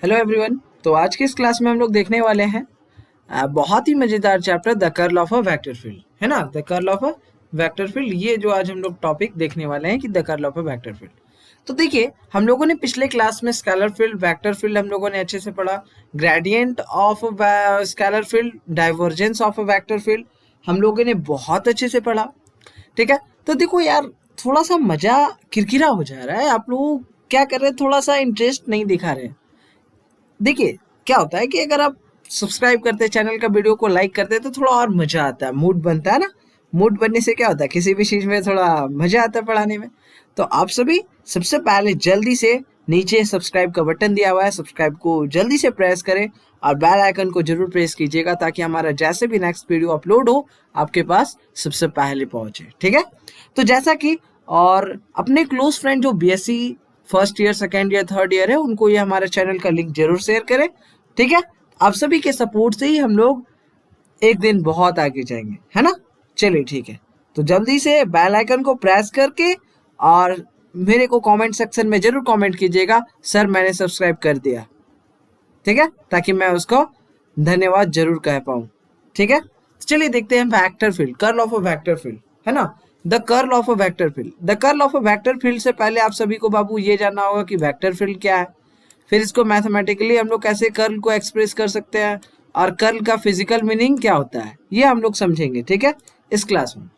Hello everyone. तो आज की इस क्लास में हम लोग देखने वाले हैं बहुत ही मज़ेदार chapter the curl of a vector field, है ना। The curl of a vector field, ये जो आज हम लोग टॉपिक देखने वाले हैं कि the curl of a vector field. तो देखिए, हम लोगों ने पिछले क्लास में स्केलर फील्ड, वेक्टर फील्ड हम लोगों ने अच्छे से पढ़ा, gradient of scalar field, divergence of a vector field हम लोगों ने बहुत अच्छे से पढ़ा। ठीक है, तो देखो यार, थोड़ा सा मज़ा किरकिरा हो जा रहा है। आप लोग क्या कर रहे हैं, थोड़ा सा इंटरेस्ट नहीं दिखा रहे हैं। देखिए, क्या होता है कि अगर आप सब्सक्राइब करते हैं चैनल का, वीडियो को लाइक करते हैं, तो थोड़ा और मजा आता है, मूड बनता है ना। मूड बनने से क्या होता है, किसी भी चीज में थोड़ा मजा आता है पढ़ाने में। तो आप सभी सबसे पहले जल्दी से नीचे सब्सक्राइब का बटन दिया हुआ है, सब्सक्राइब को जल्दी से प्रेस करें और बेल आइकन को जरूर प्रेस कीजिएगा, ताकि हमारा जैसे भी नेक्स्ट वीडियो अपलोड हो आपके पास सबसे पहले पहुंचे। ठीक है, तो जैसा कि और अपने क्लोज फ्रेंड जो BSc first year, second year, third year है, उनको ये हमारे चैनल का लिंक जरूर शेयर करें। ठीक है, आप सभी के सपोर्ट से ही हम लोग एक दिन बहुत आगे जाएंगे, है ना। चलिए ठीक है, तो जल्दी से बेल आइकन को प्रेस करके और मेरे को कमेंट सेक्शन में जरूर कमेंट कीजिएगा, सर मैंने सब्सक्राइब कर दिया। ठीक है, ताकि मैं उसको धन्यवाद जरूर कह पाऊँ। ठीक है, चलिए देखते हैं vector field, curl of a vector field, है ना। The curl of a vector field, the curl of a vector field से पहले आप सभी को बाबू ये जानना होगा कि वेक्टर फील्ड क्या है, फिर इसको मैथमेटिकली हम लोग कैसे कर्ल को एक्सप्रेस कर सकते हैं, और कर्ल का फिजिकल मीनिंग क्या होता है, ये हम लोग समझेंगे। ठीक है, इस क्लास में।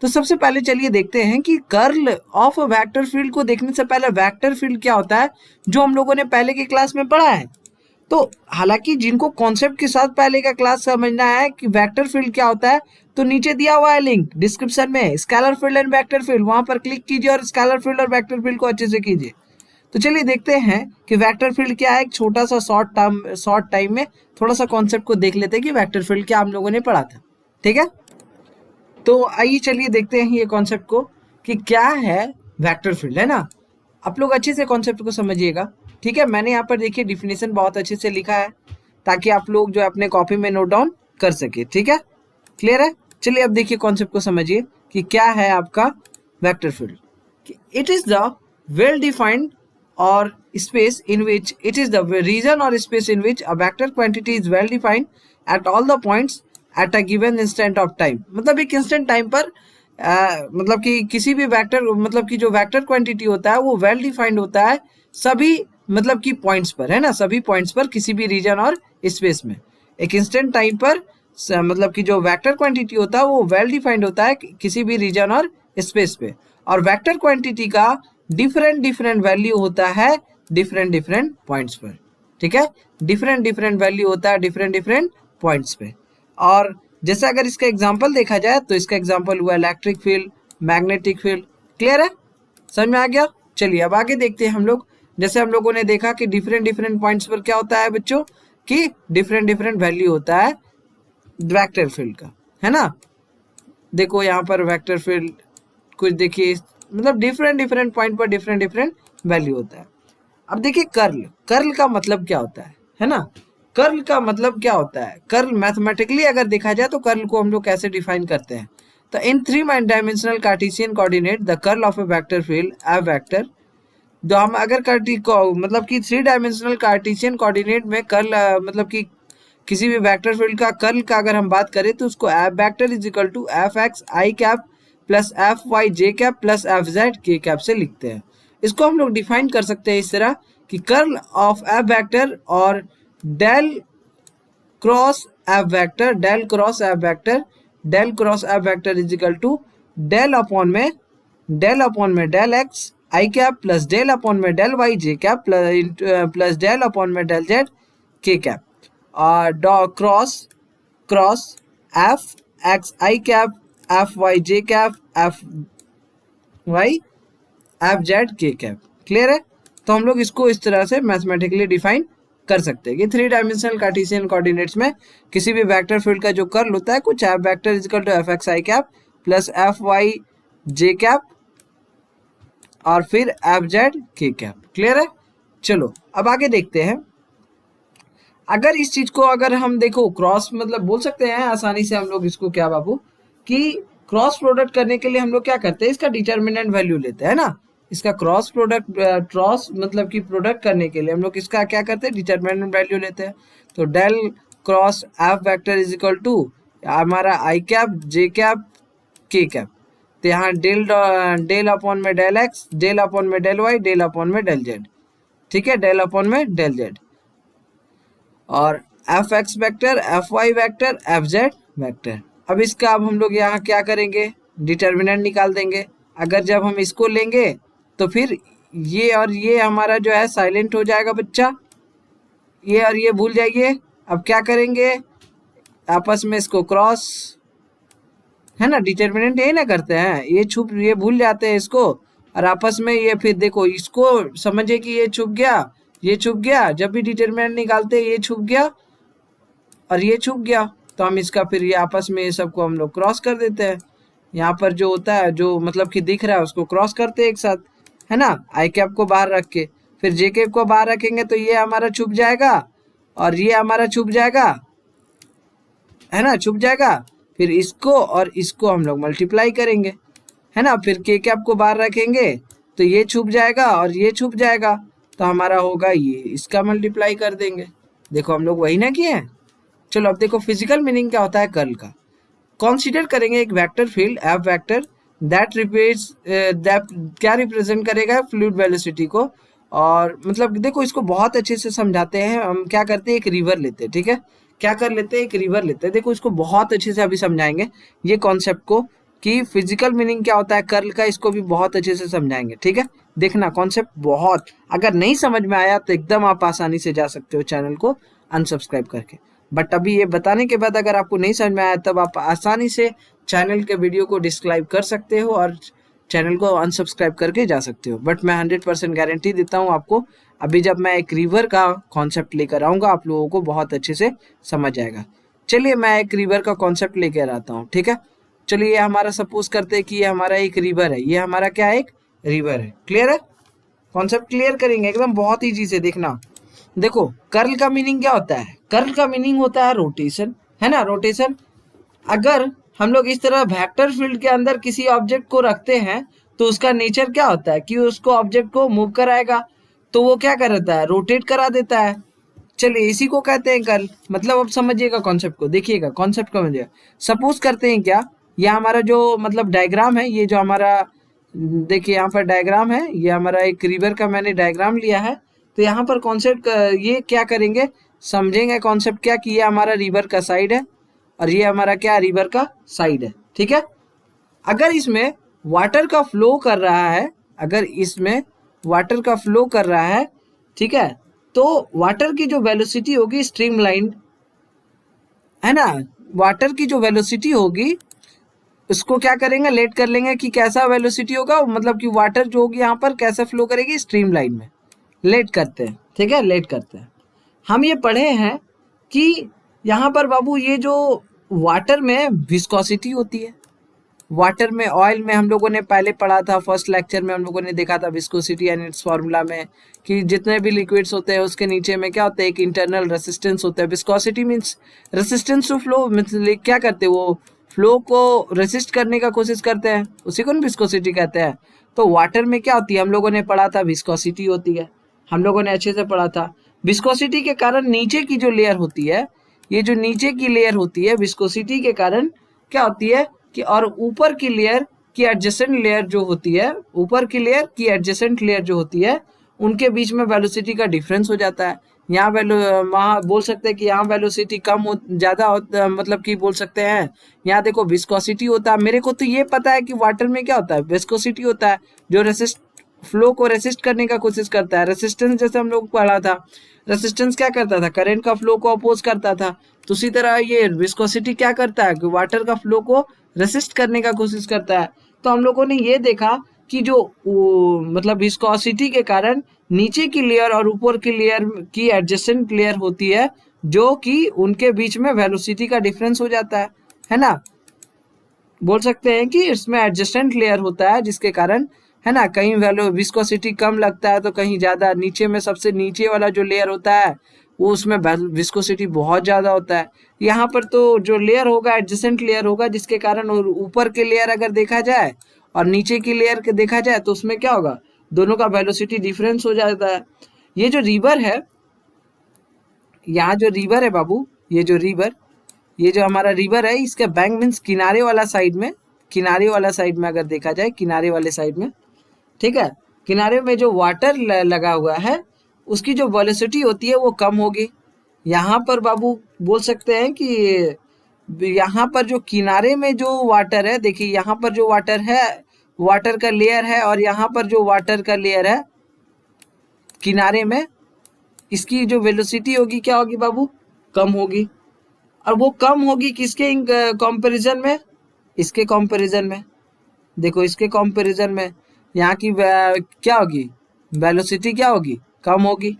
तो सबसे पहले चलिए देखते हैं कि curl of a vector field को देखने से पहले वेक्टर फील्ड क्या होता है, जो हम लोगों ने पहले की क्लास में पढ़ा है। तो हालांकि जिनको कॉन्सेप्ट के साथ पहले का क्लास समझना है कि वेक्टर फील्ड क्या होता है, तो नीचे दिया हुआ है लिंक डिस्क्रिप्शन में, scalar field and vector field, वहां पर क्लिक कीजिए और स्केलर फील्ड और वेक्टर फील्ड को अच्छे से कीजिए। तो चलिए देखते हैं कि वेक्टर फील्ड क्या है। एक छोटा सा शॉर्ट टाइम में थोड़ा सा कॉन्सेप्ट को देख लेते हैं कि वेक्टर फील्ड क्या हम लोगों ने पढ़ा था। ठीक है, तो आइए चलिए देखते हैं ये कॉन्सेप्ट को कि क्या है वेक्टर फील्ड, है ना। आप लोग अच्छे से कॉन्सेप्ट को समझिएगा। ठीक है, मैंने यहाँ पर देखिए डिफिनेशन बहुत अच्छे से लिखा है, ताकि आप लोग जो अपने कॉपी में नोट डाउन कर सके। ठीक है, क्लियर है। चलिए अब देखिए कॉन्सेप्ट को समझिए कि क्या है आपका vector field. It is the well defined और space in which it is the region और space in which a vector quantity is well defined at all the points at a given instant of time. मतलब एक instant time पर मतलब कि किसी भी vector, मतलब कि जो वेक्टर क्वांटिटी होता है वो वेल डिफाइंड होता है सभी मतलब कि पॉइंट्स पर, है ना, सभी पॉइंट्स पर, किसी भी रीजन और स्पेस में। एक इंस्टेंट टाइम पर मतलब कि जो वेक्टर क्वांटिटी होता है वो वेल डिफाइंड होता है किसी भी रीजन और स्पेस पे। और वेक्टर क्वांटिटी का डिफरेंट डिफरेंट वैल्यू होता है डिफरेंट डिफरेंट पॉइंट्स पर। ठीक है, डिफरेंट डिफरेंट वैल्यू होता है डिफरेंट डिफरेंट पॉइंट्स पे। और जैसे अगर इसका एग्जांपल देखा जाए तो इसका एग्जांपल हुआ electric field, magnetic field. Clear है, समझ में आ गया। चलिए अब आगे देखते हैं हम लोग। जैसे हम लोगों ने देखा कि डिफरेंट डिफरेंट पॉइंट्स पर क्या होता है बच्चों, कि डिफरेंट डिफरेंट वैल्यू होता है वेक्टर फील्ड का, है ना। देखो यहाँ पर वेक्टर फील्ड कुछ देखिए, मतलब डिफरेंट डिफरेंट पॉइंट पर डिफरेंट डिफरेंट वैल्यू होता है। अब देखिए कर्ल, कर्ल का मतलब क्या होता है ना। कर्ल का मतलब क्या होता है, कर्ल मैथमेटिकली अगर देखा जाए तो कर्ल को हम लोग कैसे डिफाइन करते हैं। तो इन 3 dimensional Cartesian coordinate the curl of A vector field A vector. जो हम अगर मतलब कि 3 डायमेंशनल कार्टेशियन कोऑर्डिनेट में कर्ल मतलब कि किसी भी वेक्टर फील्ड का कर्ल का अगर हम बात करें तो उसको F vector is equal to F x I cap plus F Y J cap plus F Z के कैप से लिखते हैं। इसको हम लोग डिफाइन कर सकते हैं इस तरह कि कर्ल ऑफ एफ वेक्टर और del cross F vector, del cross F vector, del cross F vector is equal to del upon में डेल एक्स आई कैप प्लस डेल अपॉन में डेल वाई जे कैप प्लस डेल अपॉन में del Z के cap, और cross F x आई cap F Y जे cap F y F Z के cap. Clear है, तो हम लोग इसको इस तरह से मैथमेटिकली डिफाइन कर सकते हैं कि 3 डायमेंशनल कार्टेशियन कोऑर्डिनेट्स में किसी भी वेक्टर फील्ड का जो कर्ल होता है कुछ F vector is equal to F x I cap plus F Y J cap और फिर एफ जेड के कैप। क्लियर है, चलो अब आगे देखते हैं। अगर इस चीज को अगर हम देखो क्रॉस मतलब बोल सकते हैं आसानी से हम लोग इसको क्या बाबू, कि क्रॉस प्रोडक्ट करने के लिए हम लोग क्या करते हैं, इसका डिटर्मिनेंट वैल्यू लेते हैं ना। इसका क्रॉस प्रोडक्ट, क्रॉस मतलब कि प्रोडक्ट करने के लिए हम लोग इसका क्या करते हैं, डिटरमिनेंट वैल्यू लेते हैं। तो del cross F vector is equal to हमारा I cap J cap K cap. तो यहाँ डेल अपॉन में डेल एक्स, डेल अपॉन में डेल वाई, डेल अपॉन में डेल जेड, ठीक है, डेल अपॉन में डेल जेड। और F X vector, F Y vector, F Z vector. अब इसका अब हम लोग यहाँ क्या करेंगे, डिटर्मिनेंट निकाल देंगे। अगर जब हम इसको लेंगे तो फिर ये और ये हमारा जो है साइलेंट हो जाएगा बच्चा, ये और ये भूल जाइए। अब क्या करेंगे, आपस में इसको क्रॉस, है ना, डिटर्मिनेंट यही ना करते हैं, ये छुप, ये भूल जाते हैं इसको, और आपस में ये फिर देखो इसको समझिए कि ये छुप गया, ये छुप गया, जब भी डिटर्मिनेंट निकालते हैं ये छुप गया और ये छुप गया, तो हम इसका फिर ये आपस में ये सबको हम लोग क्रॉस कर देते हैं। यहाँ पर जो होता है, जो मतलब कि दिख रहा है उसको क्रॉस करते हैं एक साथ, है ना, आई कैप को बाहर रख के। फिर जे कैप को बाहर रखेंगे तो ये हमारा छुप जाएगा और ये हमारा छुप जाएगा, है ना, छुप जाएगा। फिर इसको और इसको हम लोग मल्टीप्लाई करेंगे, है ना, फिर के कैप को बाहर रखेंगे तो ये छुप जाएगा और ये छुप जाएगा, तो हमारा होगा ये, इसका मल्टीप्लाई कर देंगे। देखो हम लोग वही ना किए हैं। चलो अब देखो फिजिकल मीनिंग क्या होता है कर्ल का। कंसीडर करेंगे एक vector field F vector that represents, that क्या रिप्रेजेंट करेगा, फ्लूइड वेलोसिटी को। और मतलब देखो इसको बहुत अच्छे से समझाते हैं। हम क्या करते हैं, एक रिवर लेते हैं, ठीक है, क्या कर लेते हैं, एक रिवर लेते हैं। देखो इसको बहुत अच्छे से अभी समझाएंगे ये कॉन्सेप्ट को कि फिजिकल मीनिंग क्या होता है कर्ल का, इसको भी बहुत अच्छे से समझाएंगे, ठीक है। देखना कॉन्सेप्ट बहुत, अगर नहीं समझ में आया तो एकदम आप आसानी से जा सकते हो चैनल को अनसब्सक्राइब करके। बट अभी ये बताने के बाद अगर आपको नहीं समझ में आया तब आप आसानी से चैनल के वीडियो को डिस्क्राइब कर सकते हो और चैनल को अनसब्सक्राइब करके जा सकते हो। बट मैं 100% गारंटी देता हूँ आपको, अभी जब मैं एक रिवर का कॉन्सेप्ट लेकर आऊँगा आप लोगों को बहुत अच्छे से समझ आएगा। चलिए मैं एक रिवर का कॉन्सेप्ट लेकर आता हूँ, ठीक है। चलिए ये हमारा सपोज करते हैं कि ये हमारा एक रिवर है, ये हमारा क्या है, एक रिवर है। क्लियर है, कॉन्सेप्ट क्लियर करेंगे एकदम बहुत ईजी से। देखना देखो कर्ल का मीनिंग क्या होता है, कर्ल का मीनिंग होता है रोटेशन, है ना, रोटेशन। अगर हम लोग इस तरह वेक्टर फील्ड के अंदर किसी ऑब्जेक्ट को रखते हैं तो उसका नेचर क्या होता है कि उसको ऑब्जेक्ट को मूव कराएगा, तो वो क्या करता है, रोटेट करा देता है। चलिए इसी को कहते हैं कर्ल। मतलब अब समझिएगा कॉन्सेप्ट को, देखिएगा कॉन्सेप्ट को समझिएगा। सपोज करते हैं क्या, यह हमारा जो मतलब डायग्राम है, ये जो हमारा देखिए यहाँ पर डायग्राम है, ये हमारा एक रिवर का मैंने डायग्राम लिया है। तो यहाँ पर कॉन्सेप्ट ये क्या करेंगे, समझेंगे कॉन्सेप्ट क्या कि ये हमारा रिवर का साइड है और ये हमारा क्या, रिवर का साइड है, ठीक है। अगर इसमें वाटर का फ्लो कर रहा है, अगर इसमें वाटर का फ्लो कर रहा है, ठीक है, तो वाटर की जो वेलोसिटी होगी स्ट्रीमलाइन, है ना, वाटर की जो वेलोसिटी होगी उसको क्या करेंगे, लेट कर लेंगे कि कैसा वेलोसिटी होगा, मतलब कि वाटर जो होगी यहाँ पर कैसे फ्लो करेगी, स्ट्रीमलाइन में। लेट करते हैं, ठीक है, लेट करते हैं। हम ये पढ़े हैं कि यहाँ पर बाबू ये जो वाटर में विस्कोसिटी होती है, वाटर में, ऑयल में हम लोगों ने पहले पढ़ा था, फर्स्ट लेक्चर में हम लोगों ने देखा था विस्कोसिटी एंड इट्स फार्मूला में कि जितने भी लिक्विड्स होते हैं उसके नीचे में क्या होता है, एक इंटरनल रेसिस्टेंस होता है। Viscosity means resistance to flow, मतलब क्या करते हैं, वो फ्लो को रेसिस्ट करने का कोशिश करते हैं, उसी को विस्कोसिटी कहते हैं। तो वाटर में क्या होती है, हम लोगों ने पढ़ा था विस्कोसिटी होती है, हम लोगों ने अच्छे से पढ़ा था। विस्कोसिटी के कारण नीचे की जो लेयर होती है, ये जो नीचे की लेयर होती है विस्कोसिटी के कारण क्या होती है कि, और ऊपर की लेयर की एडजेसेंट लेयर जो होती है, ऊपर की लेयर की एडजेसेंट लेयर जो होती है, उनके बीच में वेलोसिटी का डिफरेंस हो जाता है। यहाँ वहाँ बोल सकते हैं कि यहाँ वेलोसिटी कम हो, ज़्यादा हो, मतलब कि बोल सकते हैं यहाँ देखो विस्कोसिटी होता है। मेरे को तो ये पता है कि वाटर में क्या होता है, विस्कोसिटी होता है जो रेसिस्ट, फ्लो को रेसिस्ट करने का कोशिश करता है। रेसिस्टेंस जैसे हम लोग पढ़ा था, रेसिस्टेंस क्या करता था, करंट का फ्लो को अपोज करता था। तो उसी तरह ये विस्कोसिटी क्या करता है कि वाटर का फ्लो को रेसिस्ट करने का कोशिश करता है। तो हम लोगों ने ये देखा कि जो मतलब विस्कोसिटी के कारण नीचे की लेयर और ऊपर की लेयर की एडजेसेंट लेयर होती है, जो कि उनके बीच में वेलोसिटी का डिफरेंस हो जाता है ना। बोल सकते हैं कि इसमें एडजेसेंट लेयर होता है जिसके कारण, है ना, कहीं विस्कोसिटी कम लगता है तो कहीं ज़्यादा। नीचे में सबसे नीचे वाला जो लेयर होता है वो उसमें विस्कोसिटी बहुत ज़्यादा होता है। यहाँ पर तो जो लेयर होगा एडजेसेंट लेयर होगा, जिसके कारण ऊपर के लेयर अगर देखा जाए और नीचे की लेयर के देखा जाए तो उसमें क्या होगा, दोनों का वेलोसिटी डिफरेंस हो जाता है। ये जो रिवर है, यहाँ जो रिवर है बाबू, ये जो हमारा रिवर है, इसका बैंक मीन्स किनारे वाला साइड में, किनारे वाला साइड में अगर देखा जाए, किनारे वाले साइड में, ठीक है, किनारे में जो वाटर लगा हुआ है उसकी जो वेलोसिटी होती है वो कम होगी। यहाँ पर बाबू बोल सकते हैं कि यहाँ पर जो किनारे में जो वाटर है, देखिए यहाँ पर जो वाटर है, वाटर का लेयर है, और यहाँ पर जो वाटर का लेयर है किनारे में, इसकी जो वेलोसिटी होगी क्या होगी बाबू, कम होगी। और वो कम होगी किसके कंपैरिजन में, इसके कंपैरिजन में। देखो इसके कंपैरिजन में यहाँ की क्या होगी, वेलोसिटी क्या होगी, कम होगी।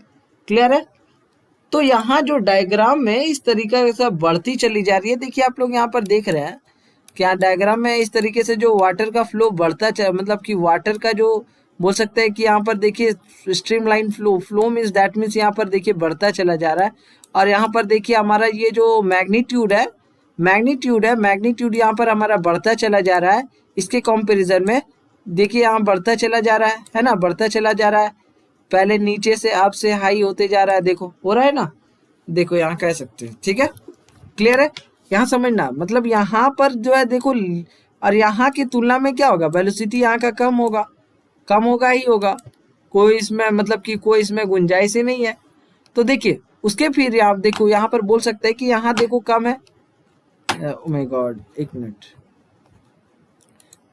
क्लियर है। तो यहाँ जो डायग्राम में इस तरीके से बढ़ती चली जा रही है, देखिए आप लोग यहाँ पर देख रहे हैं कि यहाँ डायग्राम में इस तरीके से जो वाटर का फ्लो बढ़ता मतलब कि वाटर का जो बोल सकते हैं कि यहाँ पर देखिए streamline flow means that means यहाँ पर देखिए बढ़ता चला जा रहा है। और यहाँ पर देखिए हमारा ये जो मैग्नीट्यूड है मैग्नीट्यूड यहाँ पर हमारा बढ़ता चला जा रहा है। इसके कंपैरिजन में देखिए यहाँ बढ़ता चला जा रहा है ना, बढ़ता चला जा रहा है। पहले नीचे से अप से हाई होते जा रहा है, देखो हो रहा है ना, देखो यहाँ कह सकते हैं। ठीक है, क्लियर है। यहाँ समझना, मतलब यहाँ पर जो है देखो, और यहाँ की तुलना में क्या होगा, वेलोसिटी यहाँ का कम होगा ही होगा। कोई इसमें मतलब कि कोई इसमें गुंजाइश ही नहीं है। तो देखिए उसके फिर आप देखो यहाँ पर बोल सकते हैं कि यहाँ देखो कम है। ओह माय गॉड, एक मिनट।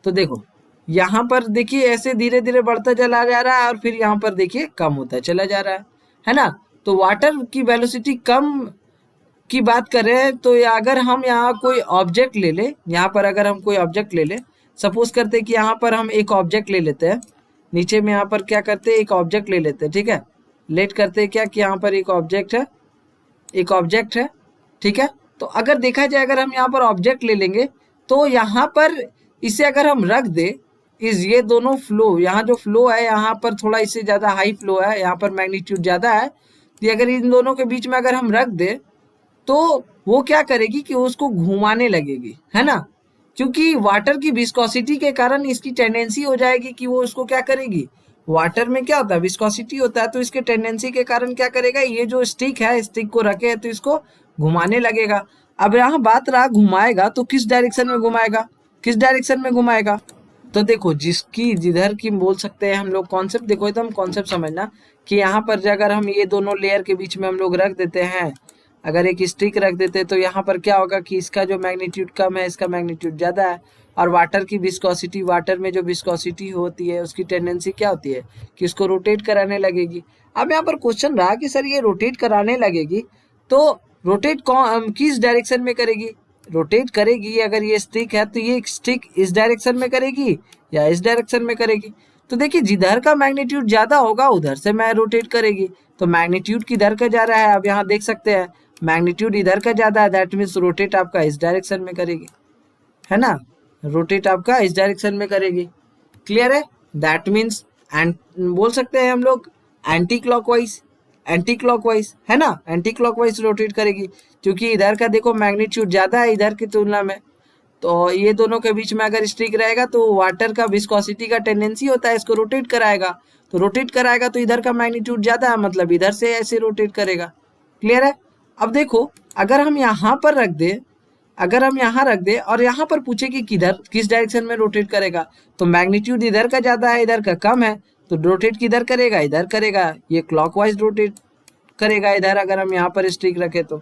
तो देखो यहाँ पर देखिए ऐसे धीरे धीरे बढ़ता चला जा रहा है, और फिर यहाँ पर देखिए कम होता चला जा रहा है ना। तो वाटर की वेलोसिटी कम की बात करें तो अगर हम यहाँ कोई ऑब्जेक्ट ले ले, यहाँ पर अगर हम कोई ऑब्जेक्ट ले ले, सपोज करते हैं कि यहाँ पर हम एक ऑब्जेक्ट ले लेते हैं, नीचे में यहाँ पर क्या करते हैं, एक ऑब्जेक्ट ले लेते हैं। ठीक है, लेट करते हैं क्या कि यहाँ पर एक ऑब्जेक्ट है, ठीक है। तो अगर देखा जाए, अगर हम यहाँ पर ऑब्जेक्ट ले लेंगे तो यहाँ पर इसे अगर हम रख दे, ये दोनों फ्लो, यहाँ जो फ्लो है यहाँ पर थोड़ा इससे ज़्यादा हाई फ्लो है, यहाँ पर मैग्नीट्यूड ज़्यादा है। तो अगर इन दोनों के बीच में अगर हम रख दे तो वो क्या करेगी कि उसको घुमाने लगेगी, है ना। क्योंकि वाटर की विस्कोसिटी के कारण इसकी टेंडेंसी हो जाएगी कि वो उसको क्या करेगी, वाटर में क्या होता है, विस्कोसिटी होता है, तो इसके टेंडेंसी के कारण क्या करेगा, ये जो स्टिक है, स्टिक को रखे तो इसको घुमाने लगेगा। अब यहाँ बात रहा घुमाएगा, तो किस डायरेक्शन में घुमाएगा, तो देखो जिधर की बोल सकते हैं हम लोग कॉन्सेप्ट, देखो एकदम कॉन्सेप्ट समझना कि यहाँ पर अगर हम ये दोनों लेयर के बीच में हम लोग रख देते हैं, अगर एक स्टिक रख देते हैं, तो यहाँ पर क्या होगा कि इसका जो मैग्नीट्यूड कम है, इसका मैग्नीट्यूड ज़्यादा है। और वाटर की विस्कोसिटी, वाटर में जो विस्कोसिटी होती है उसकी टेंडेंसी क्या होती है कि इसको रोटेट कराने लगेगी। अब यहाँ पर क्वेश्चन रहा कि सर ये रोटेट कराने लगेगी तो रोटेट किस डायरेक्शन में करेगी, रोटेट करेगी अगर ये स्टिक है तो ये स्टिक इस डायरेक्शन में करेगी या इस डायरेक्शन में करेगी। तो देखिए जिधर का मैग्नीट्यूड ज़्यादा होगा उधर से मैं रोटेट करेगी। तो मैग्नीट्यूड किधर का जा रहा है, अब यहाँ देख सकते हैं मैग्नीट्यूड इधर का ज़्यादा है, दैट मीन्स रोटेट आपका इस डायरेक्शन में करेगी, है ना, रोटेट आपका इस डायरेक्शन में करेगी। क्लियर है, दैट मीन्स बोल सकते हैं हम लोग एंटी क्लॉकवाइज, है ना, एंटी क्लॉकवाइज रोटेट करेगी। क्योंकि इधर का देखो मैग्नीट्यूड ज़्यादा है इधर की तुलना में, तो ये दोनों के बीच में अगर स्टिक रहेगा तो वाटर का विस्कोसिटी का टेंडेंसी होता है इसको रोटेट कराएगा, तो रोटेट कराएगा तो इधर का मैग्नीट्यूड ज़्यादा है, मतलब इधर से ऐसे रोटेट करेगा। क्लियर है। अब देखो अगर हम यहाँ पर रख दे, और यहाँ पर पूछे कि किस डायरेक्शन में रोटेट करेगा, तो मैग्नीट्यूड इधर का ज़्यादा है इधर का कम है, तो रोटेट किधर करेगा, इधर करेगा, ये क्लॉकवाइज रोटेट करेगा इधर। अगर हम यहाँ पर स्टिक रखे तो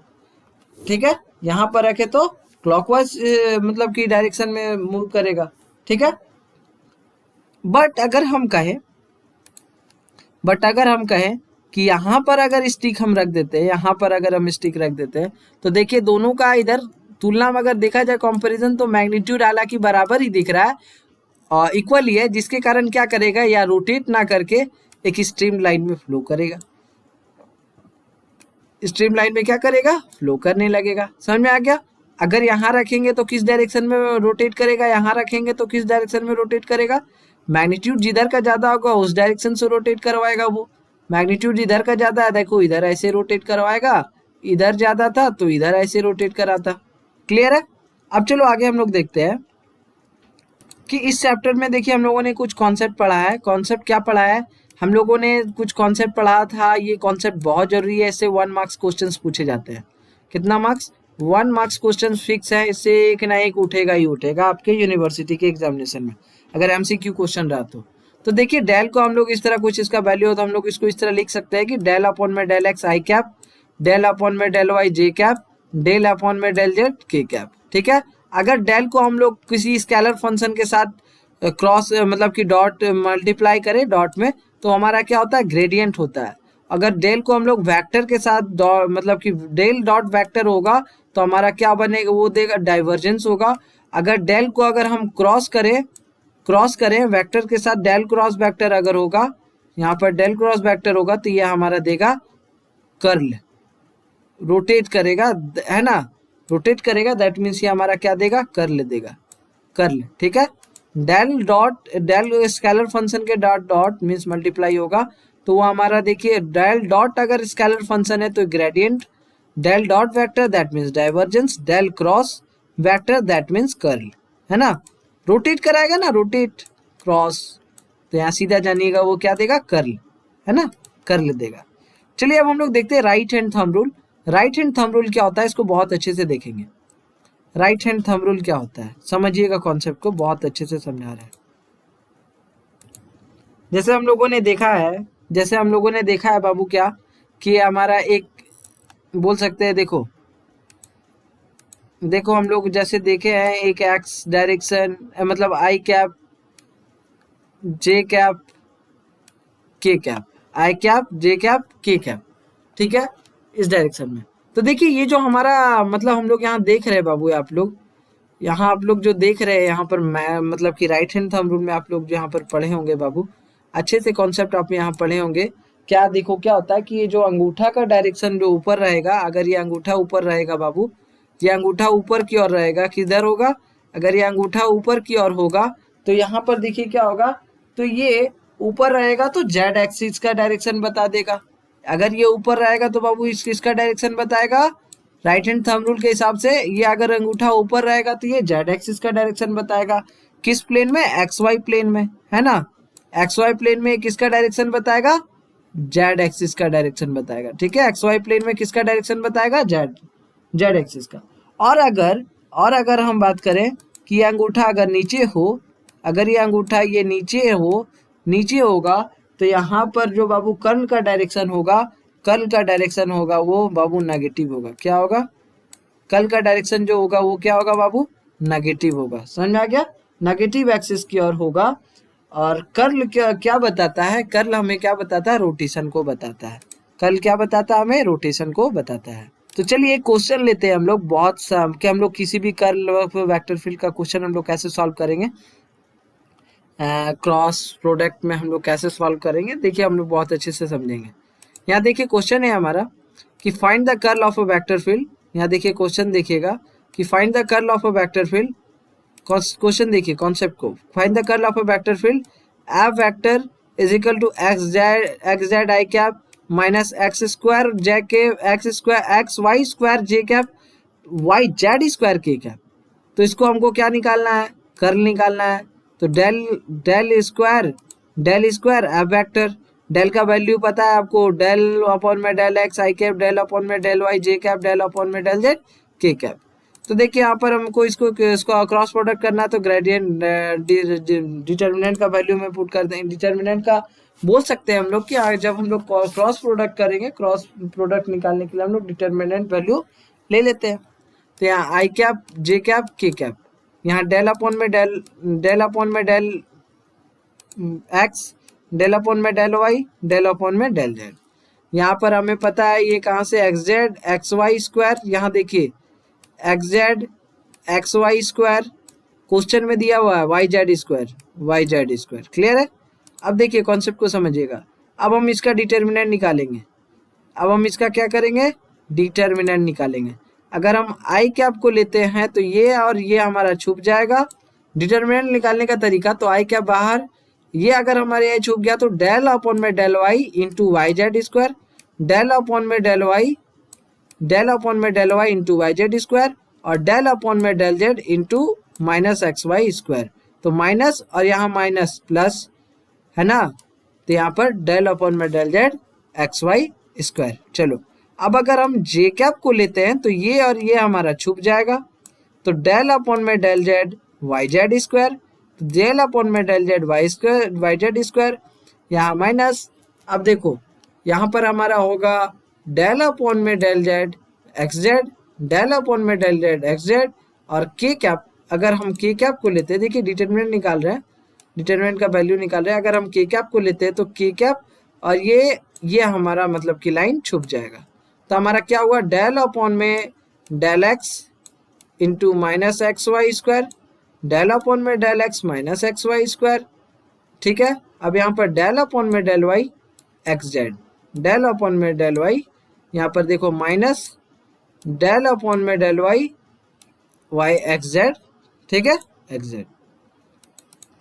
ठीक है, यहाँ पर रखे तो क्लॉकवाइज मतलब की डायरेक्शन में मूव करेगा। ठीक है, बट अगर हम कहें कि यहाँ पर अगर स्टिक हम रख देते हैं, यहाँ पर अगर हम स्टिक रख देते हैं, तो देखिए दोनों का इधर तुलना में अगर देखा जाए कंपैरिजन, तो मैग्नीट्यूड हालांकि बराबर ही दिख रहा है और इक्वल ही है, जिसके कारण क्या करेगा, या रोटेट ना करके एक स्ट्रीम लाइन में फ्लो करेगा, स्ट्रीम लाइन में क्या करेगा, फ्लो करने लगेगा। समझ में आ गया। अगर यहाँ रखेंगे तो किस डायरेक्शन में रोटेट करेगा, यहाँ रखेंगे तो किस डायरेक्शन में रोटेट करेगा, मैग्नीट्यूड जिधर का ज़्यादा होगा उस डायरेक्शन से रोटेट करवाएगा वो। मैग्नीट्यूड इधर का ज़्यादा है, देखो इधर ऐसे रोटेट करवाएगा, इधर ज़्यादा था तो इधर ऐसे रोटेट कराता। क्लियर है। अब चलो आगे हम लोग देखते हैं कि इस चैप्टर में देखिए हम लोगों ने कुछ कॉन्सेप्ट पढ़ा है। कॉन्सेप्ट क्या पढ़ा है? हम लोगों ने कुछ कॉन्सेप्ट पढ़ा था। ये कॉन्सेप्ट बहुत जरूरी है, इससे 1 मार्क्स क्वेश्चंस पूछे जाते हैं। कितना मार्क्स? 1 मार्क्स क्वेश्चन फिक्स है, इससे एक ना एक उठेगा ही उठेगा आपके यूनिवर्सिटी के एग्जामिनेशन में, अगर एमसीक्यू क्वेश्चन रहा तो देखिए डेल को हम लोग इस तरह, कुछ इसका वैल्यू हो तो हम लोग इसको इस तरह लिख सकते हैं कि डेल अपॉन में डेल एक्स आई कैप, डेल अपॉन में डेल वाई जे कैप, डेल अपॉन में डेल जेड के कैप। ठीक है, अगर डेल को हम लोग किसी स्केलर फंक्शन के साथ क्रॉस मतलब कि डॉट मल्टीप्लाई करें डॉट में, तो हमारा क्या होता है? ग्रेडियंट होता है। अगर डेल को हम लोग वेक्टर के साथ मतलब कि डेल डॉट वेक्टर होगा तो हमारा क्या बनेगा? वो देगा डाइवर्जेंस होगा। अगर डेल को अगर हम क्रॉस करें वेक्टर के साथ, डेल क्रॉस वेक्टर अगर होगा, यहाँ पर डेल क्रॉस वेक्टर होगा तो ये हमारा देगा कर्ल। रोटेट करेगा, है ना, रोटेट करेगा, दैट मीन्स ये हमारा क्या देगा? कर्ल देगा, कर्ल। ठीक है, डेल स्केलर फंक्शन के डॉट डॉट मीन्स मल्टीप्लाई होगा, तो वो हमारा देखिए डेल डॉट अगर स्केलर फंक्शन है तो gradient, del dot vector that means divergence, del cross vector that means curl, है ना। रोटेट कराएगा ना, रोटेट क्रॉस, तो यहाँ सीधा जानिएगा वो क्या देगा? कर्ल, है ना, कर्ल देगा। चलिए अब हम लोग देखते हैं right hand thumb rule. Right hand thumb rule क्या होता है, इसको बहुत अच्छे से देखेंगे। राइट हैंड थंब रूल क्या होता है, समझिएगा, कॉन्सेप्ट को बहुत अच्छे से समझा रहे हैं। जैसे हम लोगों ने देखा है बाबू क्या कि हमारा एक बोल सकते हैं, देखो हम लोग जैसे देखे हैं एक एक्स डायरेक्शन, मतलब आई cap J cap K cap, आई cap J cap K cap, ठीक है, इस डायरेक्शन में। तो देखिए ये जो हमारा मतलब हम लोग यहाँ देख रहे हैं बाबू, आप लोग जो देख रहे हैं यहाँ पर, मतलब कि राइट हैंड थंब रूल में आप लोग जो यहाँ पर पढ़े होंगे बाबू, अच्छे से कॉन्सेप्ट आप यहाँ पढ़े होंगे। क्या देखो क्या होता है कि ये जो अंगूठा का डायरेक्शन जो ऊपर रहेगा, अगर ये अंगूठा ऊपर रहेगा बाबू, ये अंगूठा ऊपर की ओर रहेगा, किधर होगा? अगर ये अंगूठा ऊपर की ओर होगा तो यहाँ पर देखिए क्या होगा, तो ये ऊपर रहेगा तो जेड एक्सिस का डायरेक्शन बता देगा। अगर ये ऊपर रहेगा तो बाबू इसका डायरेक्शन बताएगा राइट हैंड थंब रूल के हिसाब से। ये अगर अंगूठा ऊपर रहेगा तो ये जेड एक्सिस का डायरेक्शन बताएगा। किस प्लेन में? एक्स वाई प्लेन में, है ना। एक्स वाई प्लेन में किसका डायरेक्शन बताएगा? जेड एक्सिस का डायरेक्शन बताएगा। ठीक है, एक्स वाई प्लेन में किसका डायरेक्शन बताएगा? जेड एक्सिस का। और अगर हम बात करें कि ये अंगूठा अगर नीचे हो, अगर ये अंगूठा ये नीचे होगा तो यहाँ पर जो बाबू कर्ल का डायरेक्शन होगा वो बाबू नेगेटिव होगा। क्या होगा? कर्ल का डायरेक्शन जो होगा वो क्या होगा बाबू? नेगेटिव होगा। समझ में आ गया? नेगेटिव एक्सिस की ओर होगा। और कर्ल क्या बताता है? कर्ल हमें क्या बताता है? रोटेशन को बताता है। कर्ल क्या बताता है हमें? रोटेशन को बताता है। तो चलिए एक क्वेश्चन लेते हैं हम लोग, बहुत सा कि हम लोग किसी भी कर्ल वेक्टर फील्ड का क्वेश्चन हम लोग कैसे सॉल्व करेंगे, क्रॉस प्रोडक्ट में हम लोग कैसे सॉल्व करेंगे, देखिए हम लोग बहुत अच्छे से समझेंगे। यहाँ देखिए क्वेश्चन है हमारा कि find the curl of a vector field. यहाँ देखिए क्वेश्चन देखिएगा कि find the curl of a vector field. Question देखिए कॉन्सेप्ट को, find the curl of a vector field, F vector is equal to x z i cap minus x square j k x Y square j cap y Z square k cap. तो इसको हमको क्या निकालना है? Curl निकालना है। तो del square F vector, del का वैल्यू पता है आपको, डेल अपॉन में डेल एक्स आई कैप, डेल अपॉन में डेल वाई जे कैप, डेल अपॉन में डेल जेड के कैप। तो देखिए यहाँ पर हमको इसको क्रॉस प्रोडक्ट करना है, तो ग्रेडियंट डिटर्मिनेंट का वैल्यू में पुट कर देंगे। डिटर्मिनेंट का बोल सकते हैं हम लोग कि जब हम लोग क्रॉस प्रोडक्ट करेंगे, क्रॉस प्रोडक्ट निकालने के लिए हम लोग डिटर्मिनेंट वैल्यू ले लेते हैं। तो यहाँ I cap J cap K cap, यहाँ डेल अपॉन में डेल एक्स, डेल अपॉन में डेल वाई, डेल अपॉन में डेल जेड। यहाँ पर हमें पता है ये कहाँ से X Z x Y square, यहाँ देखिए X Z x Y square question में दिया हुआ है वाई जेड स्क्वायर। क्लियर है? अब देखिए कॉन्सेप्ट को समझिएगा। अब हम इसका डिटर्मिनेंट निकालेंगे। अब हम इसका क्या करेंगे? डिटर्मिनेंट निकालेंगे। अगर हम आई कैप को लेते हैं तो ये और ये हमारा छुप जाएगा। डिटर्मिनेंट निकालने का तरीका, तो आई कैप बाहर, ये अगर हमारे यहाँ छुप गया तो डेल अपॉन में del y into y Z square, del upon में del y into y Z square, और डेल अपॉन में del z into minus x Y square. तो माइनस और यहाँ माइनस प्लस है ना, तो यहाँ पर डेल अपॉन में del Z x Y square. चलो अब अगर हम जे कैप को लेते हैं तो ये और ये हमारा छुप जाएगा, तो डेल अपॉन में del Z Y Z square, तो डेल अपॉन में del Z Y square Y Z square, यहाँ माइनस। अब देखो यहाँ पर हमारा होगा डेल अपॉन में del Z X Z, del upon में डेल जेड एक्स जेड, और के कैप, अगर हम के कैप को लेते हैं, देखिए डिटरमिनेंट निकाल रहे हैं, डिटरमिनेंट का वैल्यू निकाल रहे हैं, अगर हम के कैप को लेते हैं तो के कैप और ये हमारा मतलब कि लाइन छुप जाएगा। तो हमारा क्या हुआ, डेल अपॉन में del x into minus x Y square, del upon में del x minus x Y square, ठीक है। अब यहाँ पर डेल अपॉन में del y x Z, del upon में डेल वाई, यहाँ पर देखो माइनस डेल अपॉन में del y y x z, ठीक है, एक्स जेड।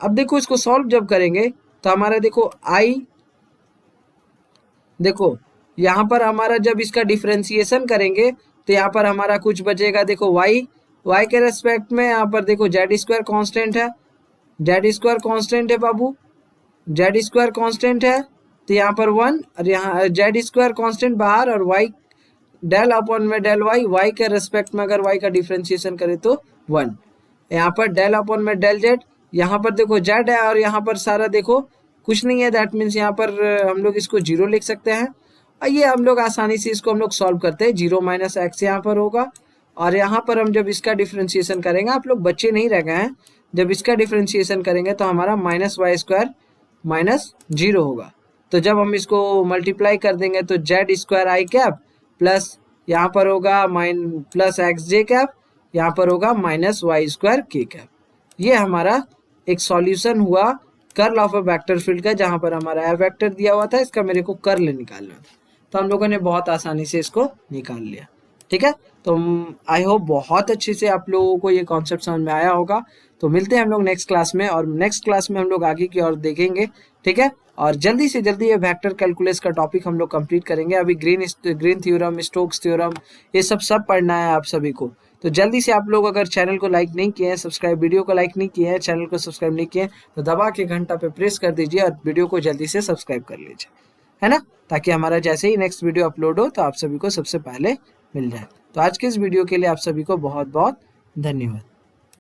अब देखो इसको सॉल्व जब करेंगे तो हमारा देखो आई, देखो यहाँ पर हमारा जब इसका डिफरेंशिएशन करेंगे तो यहाँ पर हमारा कुछ बचेगा, देखो y के रेस्पेक्ट में यहाँ पर देखो जेड स्क्वायर कांस्टेंट है, जेड स्क्वायर कांस्टेंट है बाबू, जेड स्क्वायर कांस्टेंट है, तो यहाँ पर 1 और यहाँ जेड स्क्वायर कांस्टेंट बाहर, और y डेल अपॉन में डेल y के रेस्पेक्ट में अगर y का डिफरेंशिएशन करें तो 1, यहाँ पर डेल अपॉन में डेल जेड, यहाँ पर देखो जेड है और यहाँ पर सारा देखो कुछ नहीं है, दैट मीन्स यहाँ पर हम लोग इसको 0 लिख सकते हैं। और ये हम लोग आसानी से इसको हम लोग सॉल्व करते हैं, 0 माइनस एक्स यहाँ पर होगा, और यहाँ पर हम जब इसका डिफरेंशिएशन करेंगे, आप लोग बच्चे नहीं रह गए हैं, जब इसका डिफरेंशिएशन करेंगे तो हमारा माइनस वाई स्क्वायर माइनस 0 होगा। तो जब हम इसको मल्टीप्लाई कर देंगे तो जेड स्क्वायर आई कैप प्लस यहाँ पर होगा प्लस एक्स जे कैप, यहाँ पर होगा minus Y square k cap. ये हमारा एक सॉल्यूशन हुआ curl of a vector field का, जहाँ पर हमारा ए वेक्टर दिया हुआ था, इसका मेरे को कर्ल निकालना था, तो हम लोगों ने बहुत आसानी से इसको निकाल लिया, ठीक है। तो आई होप बहुत अच्छे से आप लोगों को ये कॉन्सेप्ट समझ में आया होगा। तो मिलते हैं हम लोग नेक्स्ट क्लास में, और नेक्स्ट क्लास में हम लोग आगे की ओर देखेंगे, ठीक है। और जल्दी से जल्दी ये वेक्टर कैलकुलस का टॉपिक हम लोग कंप्लीट करेंगे। अभी ग्रीन थ्योरम, स्टोक्स थ्योरम, ये सब पढ़ना है आप सभी को। तो जल्दी से आप लोग अगर चैनल को लाइक नहीं किए हैं, सब्सक्राइब, वीडियो को लाइक नहीं किए हैं, चैनल को सब्सक्राइब नहीं किए हैं, तो दबा के घंटा पे प्रेस कर दीजिए और वीडियो को जल्दी से सब्सक्राइब कर लीजिए, है ना, ताकि हमारा जैसे ही नेक्स्ट वीडियो अपलोड हो तो आप सभी को सबसे पहले मिल जाए। तो आज के इस वीडियो के लिए आप सभी को बहुत बहुत धन्यवाद।